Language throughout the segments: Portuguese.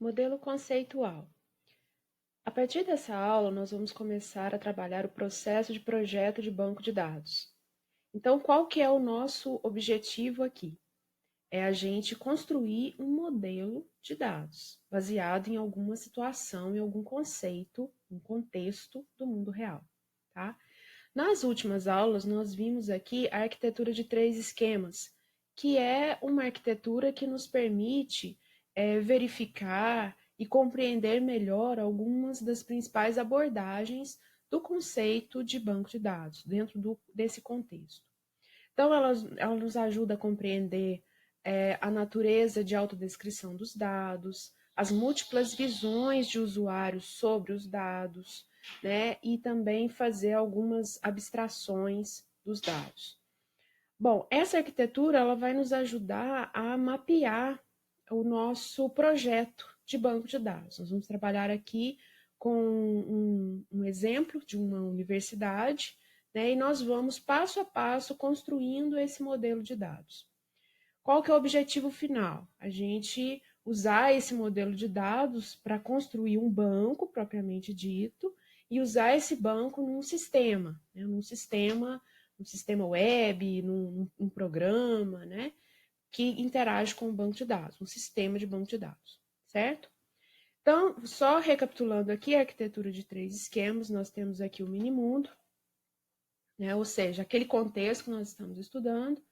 Modelo conceitual. A partir dessa aula, nós vamos começar a trabalhar o processo de projeto de banco de dados. Então, qual que é o nosso objetivo aqui? É a gente construir um modelo de dados, baseado em alguma situação, em algum conceito, um contexto do mundo real, tá? Nas últimas aulas, nós vimos aqui a arquitetura de 3 esquemas, que é uma arquitetura que nos permite verificar e compreender melhor algumas das principais abordagens do conceito de banco de dados, dentro desse contexto. Então, ela nos ajuda a compreender a natureza de autodescrição dos dados, as múltiplas visões de usuários sobre os dados, né? E também fazer algumas abstrações dos dados. Bom, essa arquitetura ela vai nos ajudar a mapear o nosso projeto de banco de dados. Nós vamos trabalhar aqui com um exemplo de uma universidade, né? E nós vamos passo a passo construindo esse modelo de dados. Qual que é o objetivo final? A gente usar esse modelo de dados para construir um banco propriamente dito e usar esse banco num sistema, né? num sistema web, num programa, né? Que interage com o banco de dados, um sistema de banco de dados, certo? Então, só recapitulando aqui a arquitetura de 3 esquemas, nós temos aqui o mini-mundo, né? Ou seja, aquele contexto que nós estamos estudando.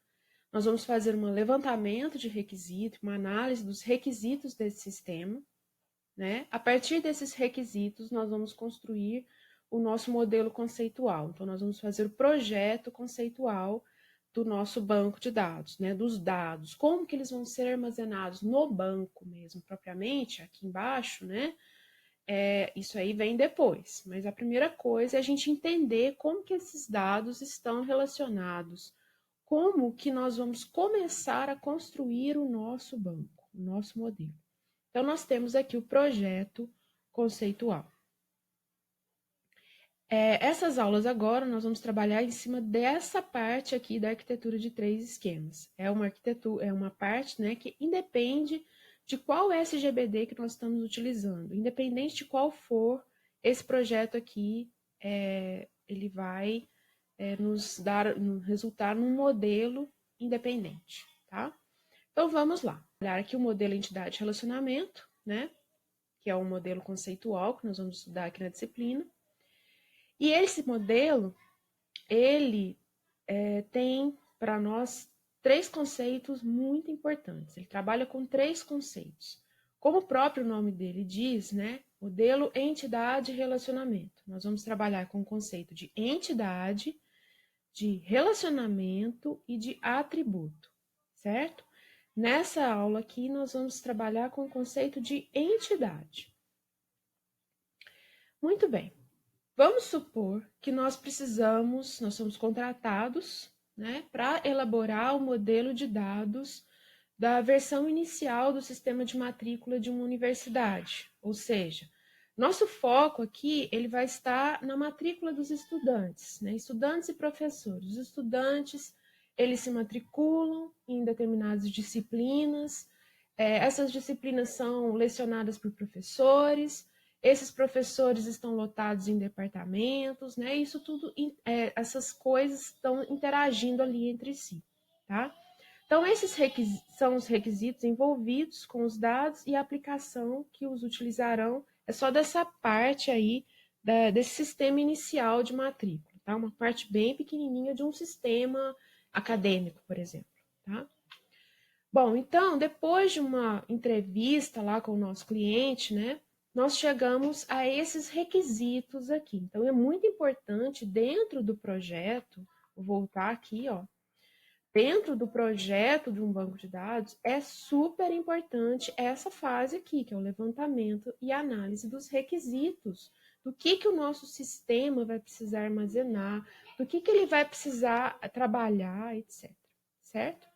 Nós vamos fazer um levantamento de requisitos, uma análise dos requisitos desse sistema, né? A partir desses requisitos, nós vamos construir o nosso modelo conceitual. Então, nós vamos fazer o projeto conceitual do nosso banco de dados, né? Dos dados, como que eles vão ser armazenados no banco mesmo, propriamente, aqui embaixo, né? Isso aí vem depois, mas a primeira coisa é a gente entender como que esses dados estão relacionados, como que nós vamos começar a construir o nosso banco, o nosso modelo. Então, nós temos aqui o projeto conceitual. Essas aulas agora, nós vamos trabalhar em cima dessa parte aqui da arquitetura de 3 esquemas. É uma parte, né, que independe de qual SGBD que nós estamos utilizando. Independente de qual for esse projeto aqui, ele vai resultar num modelo independente, tá? Então, vamos lá. Olhar aqui o modelo entidade relacionamento, né? Que é o modelo conceitual que nós vamos estudar aqui na disciplina. E esse modelo, ele tem para nós 3 conceitos muito importantes. Ele trabalha com 3 conceitos. Como o próprio nome dele diz, né? Modelo entidade relacionamento. Nós vamos trabalhar com o conceito de entidade, de relacionamento e de atributo, certo? Nessa aula aqui, nós vamos trabalhar com o conceito de entidade. Muito bem. Vamos supor que nós somos contratados, né, para elaborar o modelo de dados da versão inicial do sistema de matrícula de uma universidade. Ou seja, nosso foco aqui ele vai estar na matrícula dos estudantes, né, estudantes e professores. Os estudantes, eles se matriculam em determinadas disciplinas, essas disciplinas são lecionadas por professores, esses professores estão lotados em departamentos, né? Isso tudo, essas coisas estão interagindo ali entre si, tá? Então, esses são os requisitos envolvidos com os dados e a aplicação que os utilizarão é só dessa parte aí, desse sistema inicial de matrícula, tá? Uma parte bem pequenininha de um sistema acadêmico, por exemplo, tá? Bom, então, depois de uma entrevista lá com o nosso cliente, né? Nós chegamos a esses requisitos aqui. Então, é muito importante dentro do projeto, vou voltar aqui, ó. Dentro do projeto de um banco de dados, é super importante essa fase aqui, que é o levantamento e análise dos requisitos, do que o nosso sistema vai precisar armazenar, do que ele vai precisar trabalhar, etc. Certo?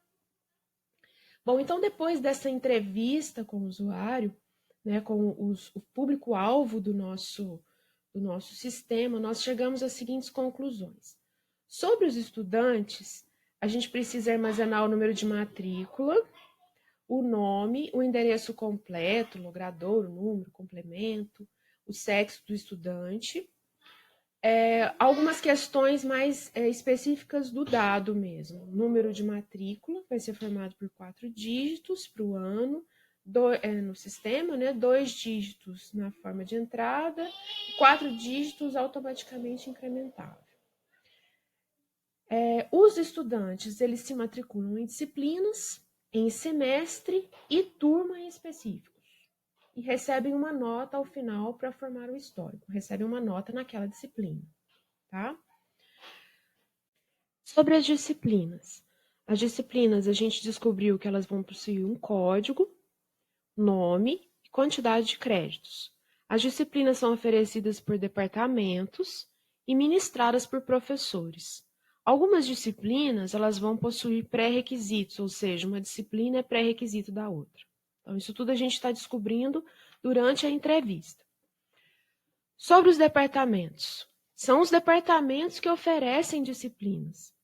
Bom, então depois dessa entrevista com o usuário, né, com o público-alvo do nosso sistema, nós chegamos às seguintes conclusões. Sobre os estudantes, a gente precisa armazenar o número de matrícula, o nome, o endereço completo, logrador, o número, complemento, o sexo do estudante, algumas questões mais específicas do dado mesmo. Número de matrícula vai ser formado por 4 dígitos para o ano, no sistema, né? 2 dígitos na forma de entrada, 4 dígitos automaticamente incrementável. Os estudantes, eles se matriculam em disciplinas, em semestre e turma em específicos. E recebem uma nota ao final para formar o histórico. Recebem uma nota naquela disciplina, tá? Sobre as disciplinas. As disciplinas, a gente descobriu que elas vão possuir um código, nome e quantidade de créditos. As disciplinas são oferecidas por departamentos e ministradas por professores. Algumas disciplinas, elas vão possuir pré-requisitos, ou seja, uma disciplina é pré-requisito da outra. Então, isso tudo a gente está descobrindo durante a entrevista. Sobre os departamentos. São os departamentos que oferecem disciplinas.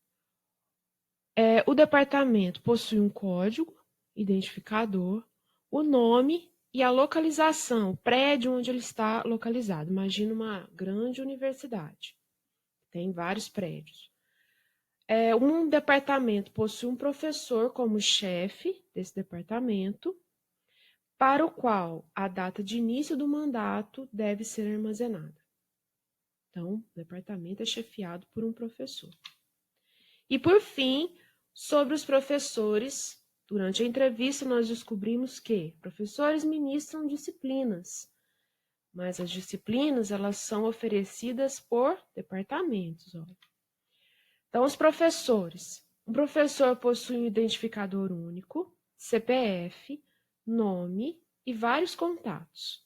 O departamento possui um código, identificador, o nome e a localização, o prédio onde ele está localizado. Imagina uma grande universidade. Tem vários prédios. Um departamento possui um professor como chefe desse departamento, para o qual a data de início do mandato deve ser armazenada. Então, o departamento é chefiado por um professor. E, por fim, sobre os professores, durante a entrevista nós descobrimos que professores ministram disciplinas, mas as disciplinas elas são oferecidas por departamentos. Olha. Então, os professores. Um professor possui um identificador único, CPF, nome e vários contatos.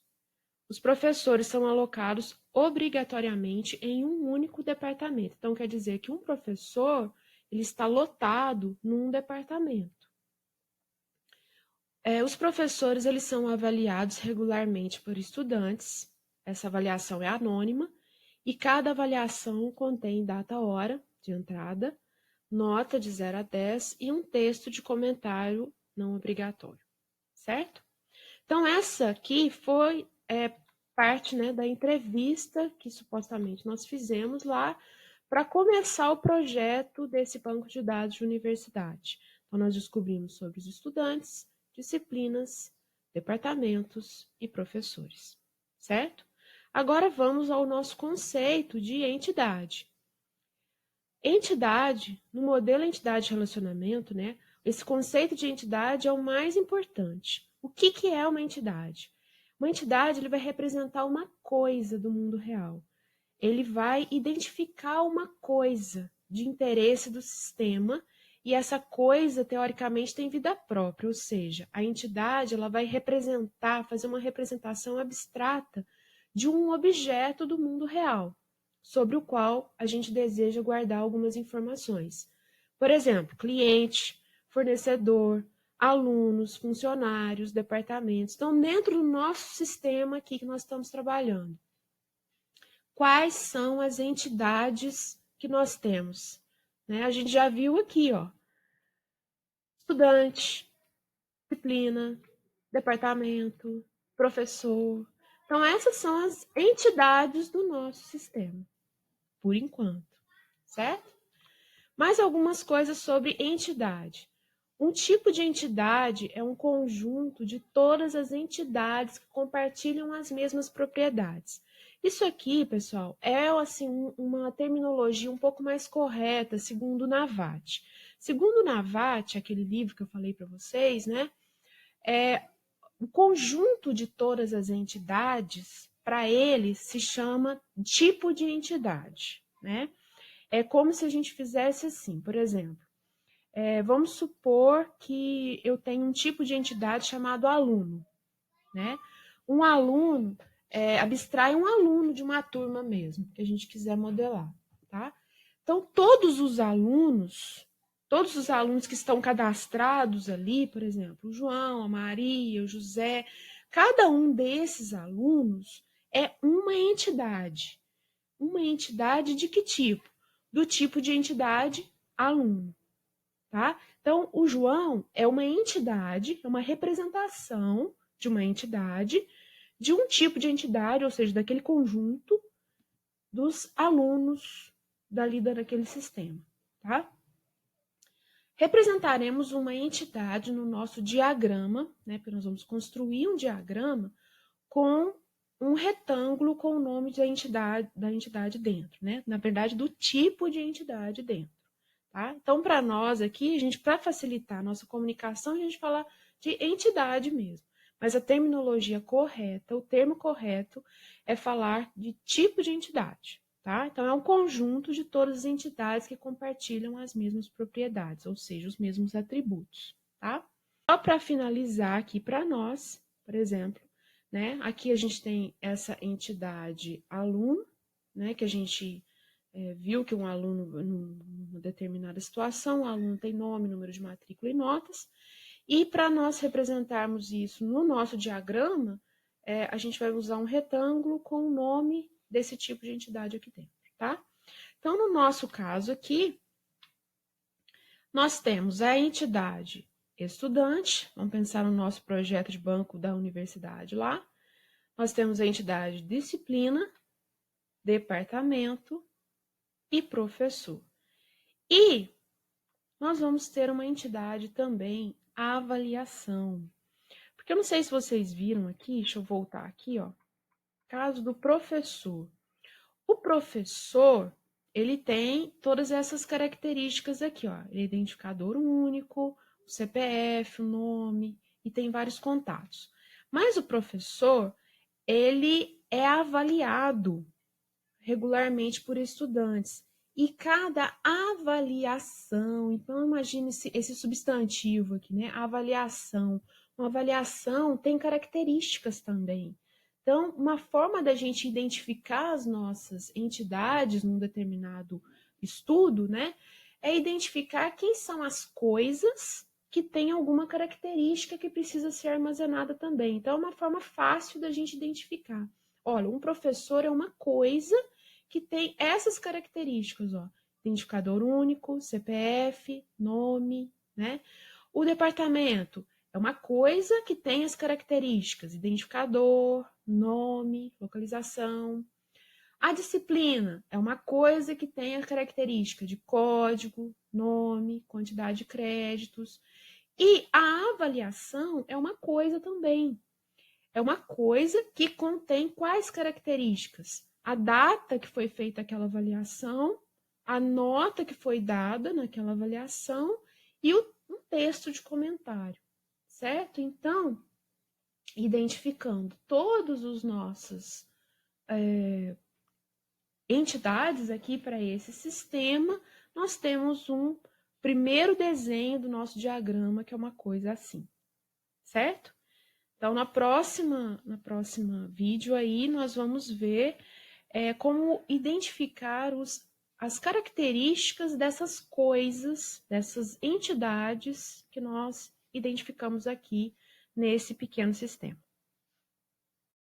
Os professores são alocados obrigatoriamente em um único departamento. Então, quer dizer que um professor ele está lotado num departamento. Os professores eles são avaliados regularmente por estudantes. Essa avaliação é anônima e cada avaliação contém data, hora de entrada, nota de 0 a 10 e um texto de comentário não obrigatório, certo? Então, essa aqui foi parte, né, da entrevista que supostamente nós fizemos lá para começar o projeto desse banco de dados de universidade. Então, nós descobrimos sobre os estudantes, disciplinas, departamentos e professores, certo? Agora vamos ao nosso conceito de entidade. Entidade, no modelo entidade-relacionamento, né, esse conceito de entidade é o mais importante. O que é uma entidade? Uma entidade ele vai representar uma coisa do mundo real. Ele vai identificar uma coisa de interesse do sistema e essa coisa, teoricamente, tem vida própria, ou seja, a entidade ela vai representar, fazer uma representação abstrata de um objeto do mundo real, sobre o qual a gente deseja guardar algumas informações. Por exemplo, cliente, fornecedor, alunos, funcionários, departamentos. Então, dentro do nosso sistema aqui que nós estamos trabalhando, quais são as entidades que nós temos? Né? A gente já viu aqui, ó, estudante, disciplina, departamento, professor. Então, essas são as entidades do nosso sistema, por enquanto, certo? Mais algumas coisas sobre entidade. Um tipo de entidade é um conjunto de todas as entidades que compartilham as mesmas propriedades. Isso aqui, pessoal, é assim, uma terminologia um pouco mais correta, segundo o Navat. Segundo o Navat, aquele livro que eu falei para vocês, né? O conjunto de todas as entidades, para ele, se chama tipo de entidade, né? É como se a gente fizesse assim, por exemplo, vamos supor que eu tenho um tipo de entidade chamado aluno, né? Um aluno abstrai um aluno de uma turma mesmo, que a gente quiser modelar, tá? Então, todos os alunos que estão cadastrados ali, por exemplo, o João, a Maria, o José, cada um desses alunos é uma entidade. Uma entidade de que tipo? Do tipo de entidade aluno. tá? Então, o João é uma entidade, é uma representação de uma entidade, de um tipo de entidade, ou seja, daquele conjunto dos alunos dali daquele sistema, tá? Representaremos uma entidade no nosso diagrama, né? Porque nós vamos construir um diagrama com um retângulo com o nome da entidade dentro, né? Na verdade, do tipo de entidade dentro, tá? Então, para nós aqui, para facilitar a nossa comunicação, a gente fala de entidade mesmo. Mas a terminologia correta, o termo correto é falar de tipo de entidade, tá? Então, é um conjunto de todas as entidades que compartilham as mesmas propriedades, ou seja, os mesmos atributos, tá? Só para finalizar aqui para nós, por exemplo, né? Aqui a gente tem essa entidade aluno, né? Que a gente viu que um aluno, numa determinada situação, o aluno tem nome, número de matrícula e notas. E para nós representarmos isso no nosso diagrama, a gente vai usar um retângulo com o nome desse tipo de entidade aqui dentro, tá? Então, no nosso caso aqui, nós temos a entidade estudante, vamos pensar no nosso projeto de banco da universidade lá. Nós temos a entidade disciplina, departamento e professor. E nós vamos ter uma entidade também, avaliação. Porque eu não sei se vocês viram aqui, deixa eu voltar aqui, ó. Caso do professor. O professor, ele tem todas essas características aqui, ó. Ele é identificador único, o CPF, o nome, e tem vários contatos. Mas o professor, ele é avaliado regularmente por estudantes. E cada avaliação, então imagine esse substantivo aqui, né? Avaliação. Uma avaliação tem características também. Então, uma forma da gente identificar as nossas entidades num determinado estudo, né? É identificar quem são as coisas que têm alguma característica que precisa ser armazenada também. Então, é uma forma fácil da gente identificar. Olha, um professor é uma coisa que tem essas características, ó, identificador único, CPF, nome, né? O departamento é uma coisa que tem as características, identificador, nome, localização. A disciplina é uma coisa que tem a característica de código, nome, quantidade de créditos. E a avaliação é uma coisa também. É uma coisa que contém quais características? A data que foi feita aquela avaliação, a nota que foi dada naquela avaliação e um texto de comentário, certo? Então, identificando todos os nossos entidades aqui para esse sistema, nós temos um primeiro desenho do nosso diagrama, que é uma coisa assim, certo? Então, na próxima vídeo aí, nós vamos ver como identificar as características dessas coisas, dessas entidades que nós identificamos aqui nesse pequeno sistema.